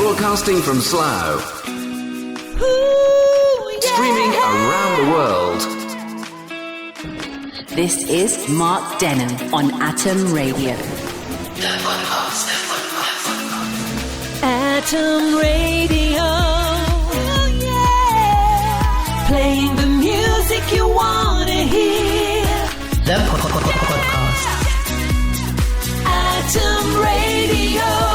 Broadcasting from Slough. Streaming around the world. This is Mark Denholm on Atom Radio. Atom Radio. Oh, yeah. Playing the music you want to hear. The podcast. AtomRadio.co.uk.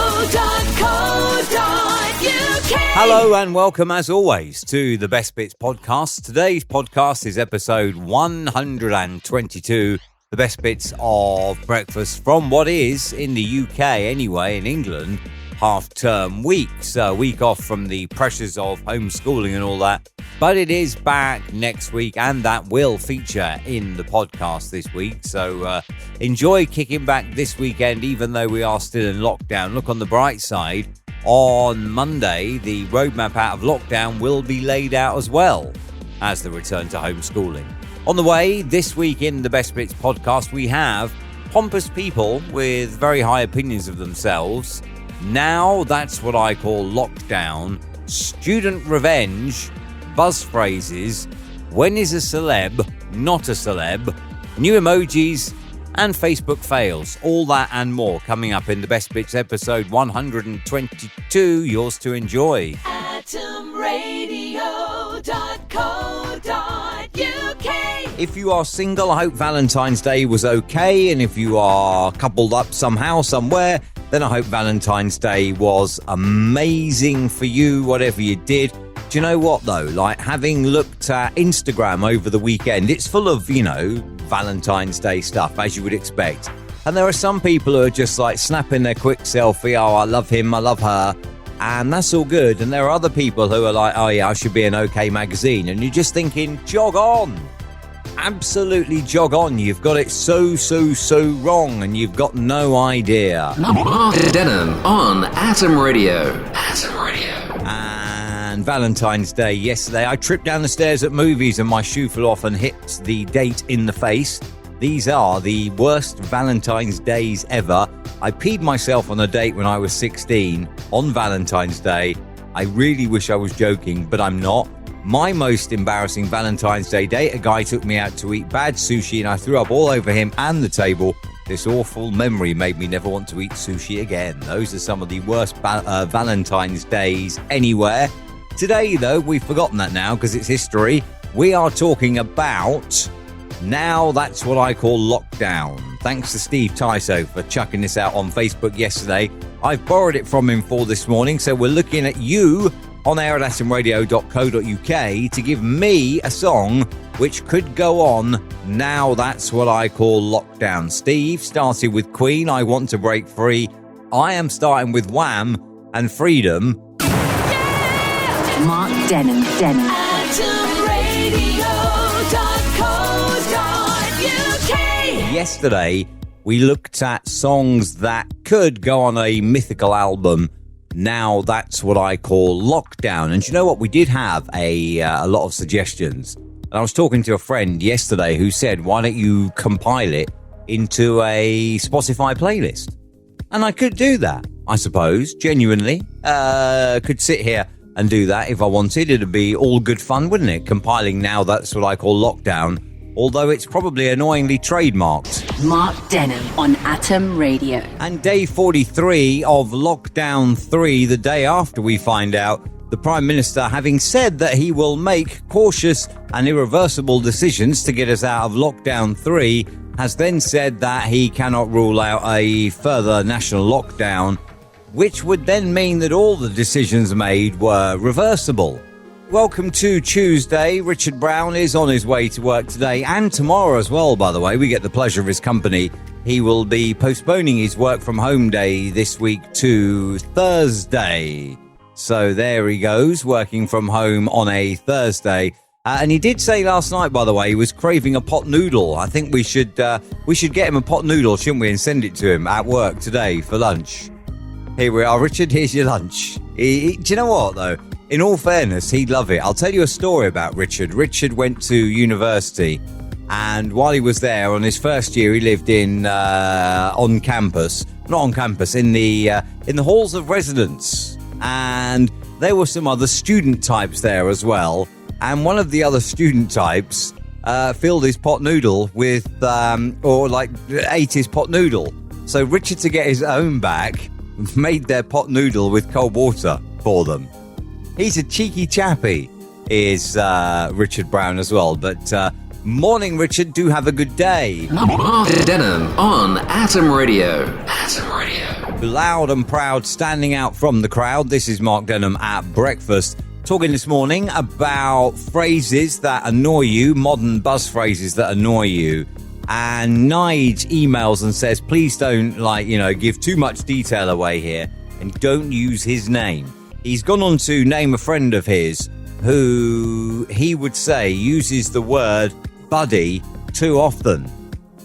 Hello and welcome as always to the Best Bits podcast. Today's podcast is episode 122, the best bits of breakfast from what is, in the UK anyway, in England, half-term week. So a week off from the pressures of homeschooling and all that. But it is back next week and that will feature in the podcast this week. So enjoy kicking back this weekend even though we are still in lockdown. Look on the bright side. On Monday, the roadmap out of lockdown will be laid out as well as the return to homeschooling. On the way, this week in the Best Bits podcast, we have pompous people with very high opinions of themselves. Now that's what I call lockdown. Student revenge, buzz phrases, when is a celeb not a celeb, new emojis, and Facebook fails. All that and more coming up in the Best Bits episode 122. Yours to enjoy. AtomRadio.co.uk. If you are single, I hope Valentine's Day was okay. And if you are coupled up somehow, somewhere, then I hope Valentine's Day was amazing for you, whatever you did. Do you know what, though? Like, having looked at Instagram over the weekend, it's full of, Valentine's Day stuff, as you would expect. And there are some people who are just, like, snapping their quick selfie, oh, I love him, I love her, and that's all good. And there are other people who are like, oh, yeah, I should be an OK magazine. And you're just thinking, jog on. Absolutely jog on. You've got it so wrong, and you've got no idea. Mark Denholm on Atom Radio. Atom Radio. And Valentine's Day yesterday, I tripped down the stairs at movies and my shoe flew off and hit the date in the face. These are the worst Valentine's Days ever. I peed myself on a date when I was 16 on Valentine's Day. I really wish I was joking, but I'm not. My most embarrassing Valentine's Day date, a guy took me out to eat bad sushi and I threw up all over him and the table. This awful memory made me never want to eat sushi again. Those are some of the worst Valentine's Days anywhere. Today, though, we've forgotten that now because it's history. We are talking about now that's what I call lockdown. Thanks to Steve Tyso for chucking this out on Facebook yesterday. I've borrowed it from him for this morning, so we're looking at you on air at atomradio.co.uk to give me a song which could go on now that's what I call lockdown. Steve started with Queen, I Want to Break Free. I am starting with Wham! And Freedom. Mark Denholm. AtomRadio.co.uk. Yesterday, we looked at songs that could go on a mythical album. Now that's what I call lockdown. And you know what? We did have a lot of suggestions. And I was talking to a friend yesterday who said, why don't you compile it into a Spotify playlist? And I could do that, I suppose, genuinely. Could sit here and do that if I wanted. It'd be all good fun, wouldn't it? Compiling now that's what I call lockdown. Although it's probably annoyingly trademarked. Mark Denholm on Atom Radio. And day 43 of Lockdown 3, the day after we find out the Prime Minister, having said that he will make cautious and irreversible decisions to get us out of Lockdown 3, has then said that he cannot rule out a further national lockdown, which would then mean that all the decisions made were reversible. Welcome to Tuesday. Richard Brown is on his way to work today and tomorrow as well, by the way. We get the pleasure of his company. He will be postponing his work from home day this week to Thursday. So there he goes, working from home on a Thursday. And he did say last night, by the way, he was craving a pot noodle. I think we should get him a pot noodle, shouldn't we, and send it to him at work today for lunch. Here we are, Richard, here's your lunch. Do you know what, though? In all fairness, he'd love it. I'll tell you a story about Richard. Richard went to university, and while he was there, on his first year, he lived in on campus. Not on campus, in the halls of residence. and there were some other student types there as well. And one of the other student types filled his pot noodle with, ate his pot noodle. So Richard, to get his own back, made their pot noodle with cold water for them. He's a cheeky chappy, is Richard Brown as well. But morning, Richard. Do have a good day. Mark Denholm on Atom Radio. Atom Radio. Loud and proud, standing out from the crowd. This is Mark Denholm at breakfast. Talking this morning about phrases that annoy you, modern buzz phrases that annoy you. And Nige emails and says, please don't, give too much detail away here and don't use his name. He's gone on to name a friend of his who he would say uses the word buddy too often.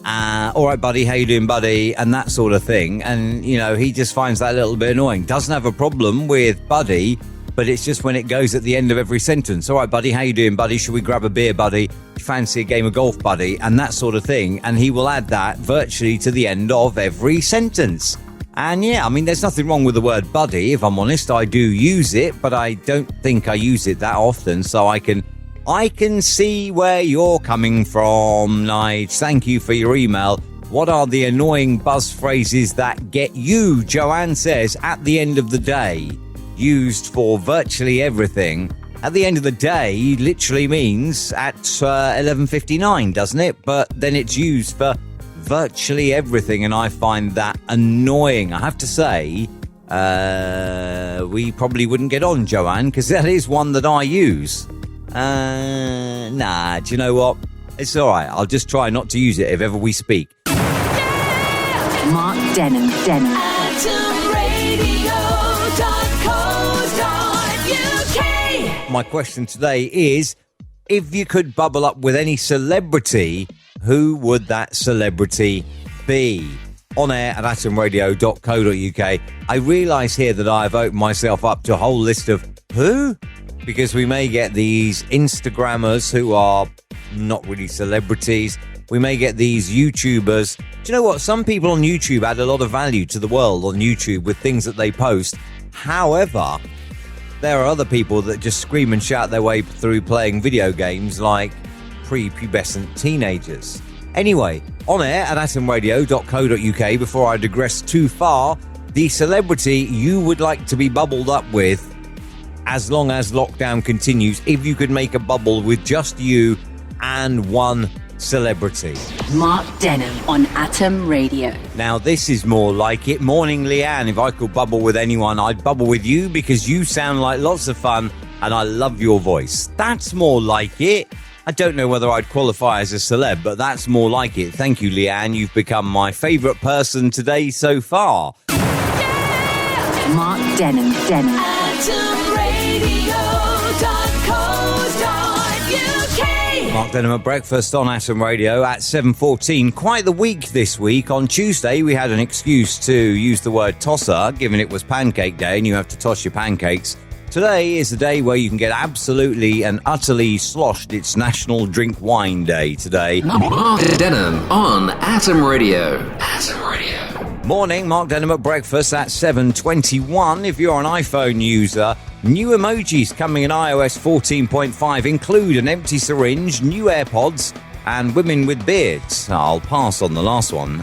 All right, buddy, how you doing, buddy? And that sort of thing. And, he just finds that a little bit annoying. Doesn't have a problem with buddy, but it's just when it goes at the end of every sentence. All right, buddy, how you doing, buddy? Should we grab a beer, buddy? Fancy a game of golf, buddy? And that sort of thing. And he will add that virtually to the end of every sentence. And there's nothing wrong with the word buddy. If I'm honest, I do use it, but I don't think I use it that often. So I can see where you're coming from, Nige. Thank you for your email. What are the annoying buzz phrases that get you, Joanne says, at the end of the day? Used for virtually everything. At the end of the day literally means at 11:59, doesn't it? But then it's used for virtually everything, and I find that annoying. I have to say, we probably wouldn't get on, Joanne, because that is one that I use. Do you know what? It's all right. I'll just try not to use it if ever we speak. Mark Denholm. My question today is, if you could bubble up with any celebrity, who would that celebrity be? On air at atomradio.co.uk. I realise here that I've opened myself up to a whole list of who? Because we may get these Instagrammers who are not really celebrities. We may get these YouTubers. Do you know what? Some people on YouTube add a lot of value to the world on YouTube with things that they post. However, there are other people that just scream and shout their way through playing video games like prepubescent teenagers. Anyway, on air at atomradio.co.uk, before I digress too far, the celebrity you would like to be bubbled up with as long as lockdown continues, if you could make a bubble with just you and one celebrity. Mark Denholm on Atom Radio. Now, this is more like it. Morning, Leanne. If I could bubble with anyone, I'd bubble with you because you sound like lots of fun and I love your voice. That's more like it. I don't know whether I'd qualify as a celeb, but that's more like it. Thank you, Leanne. You've become my favourite person today so far. Mark Denholm. Mark Denholm at breakfast on Atom Radio at 7:14. Quite the week this week. On Tuesday, we had an excuse to use the word tosser, given it was pancake day and you have to toss your pancakes. Today is the day where you can get absolutely and utterly sloshed. It's National Drink Wine Day today. Mark Denholm on Atom Radio. Atom Radio. Morning, Mark Denholm at breakfast at 7:21. If you're an iPhone user, new emojis coming in iOS 14.5 include an empty syringe, new AirPods, and women with beards. I'll pass on the last one.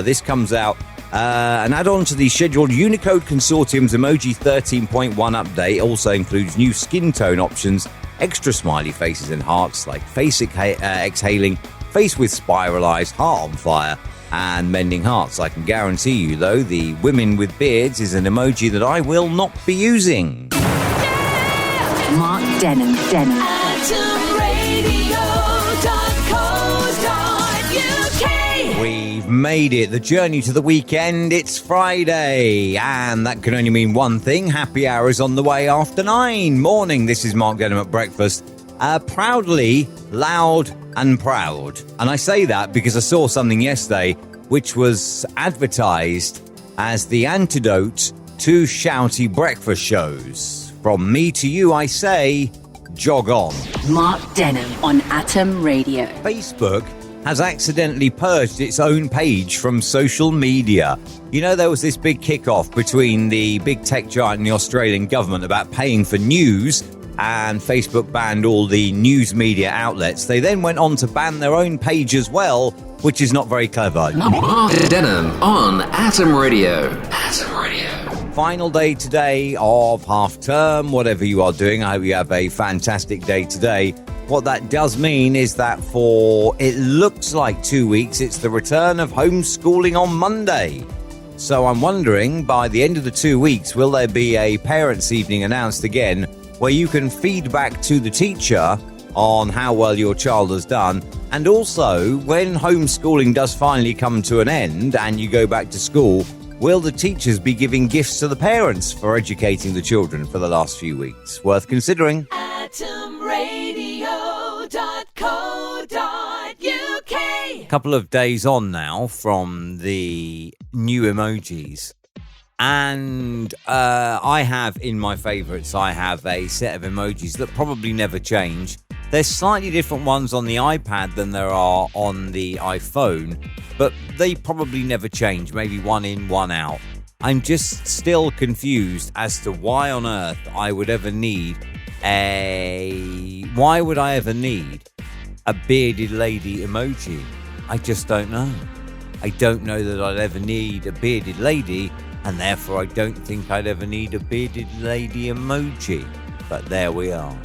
This comes out an add-on to the scheduled Unicode Consortium's Emoji 13.1 update. Also includes new skin tone options, extra smiley faces and hearts like face exhaling, face with spiral eyes, heart on fire, and mending hearts. I can guarantee you, though, the women with beards is an emoji that I will not be using. Mark Denholm. We've made it. The journey to the weekend. It's Friday. And that can only mean one thing. Happy hour is on the way after 9. Morning. This is Mark Denholm at breakfast. Proudly loud and proud. And I say that because I saw something yesterday which was advertised as the antidote to shouty breakfast shows. From me to you, I say, jog on. Mark Denholm on Atom Radio. Facebook has accidentally purged its own page from social media. You know, there was this big kickoff between the big tech giant and the Australian government about paying for news, and Facebook banned all the news media outlets. They then went on to ban their own page as well, which is not very clever. Mark Denholm on Atom Radio. Atom Radio. Final day today of half term, whatever you are doing, I hope you have a fantastic day today. What that does mean is that for, it looks like 2 weeks, it's the return of homeschooling on Monday. So I'm wondering, by the end of the 2 weeks, will there be a parents' evening announced again where you can feed back to the teacher on how well your child has done? And also, when homeschooling does finally come to an end and you go back to school, will the teachers be giving gifts to the parents for educating the children for the last few weeks? Worth considering. AtomRadio.co.uk. A couple of days on now from the new emojis. And I have in my favourites, I have a set of emojis that probably never change. There's slightly different ones on the iPad than there are on the iPhone, but they probably never change, maybe one in, one out. I'm just still confused as to why on earth I would ever need why would I ever need a bearded lady emoji? I just don't know. I don't know that I'd ever need a bearded lady, and therefore I don't think I'd ever need a bearded lady emoji. But there we are.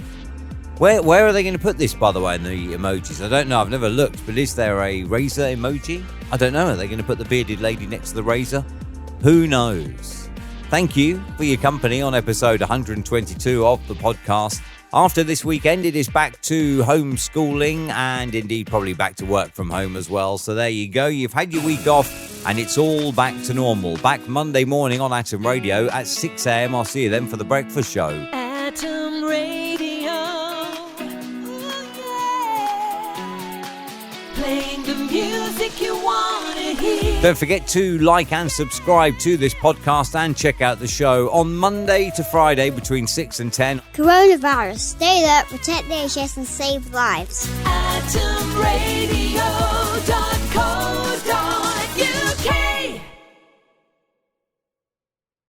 Where are they going to put this, by the way, in the emojis? I don't know. I've never looked, but is there a razor emoji? I don't know. Are they going to put the bearded lady next to the razor? Who knows? Thank you for your company on episode 122 of the podcast. After this weekend, it is back to homeschooling and indeed probably back to work from home as well. So there you go. You've had your week off and it's all back to normal. Back Monday morning on Atom Radio at 6 a.m. I'll see you then for the breakfast show. Atom Radio. Playing the music you want to hear. Don't forget to like and subscribe to this podcast and check out the show on Monday to Friday between 6 and 10. Coronavirus. Stay alert, protect the NHS and save lives. Atom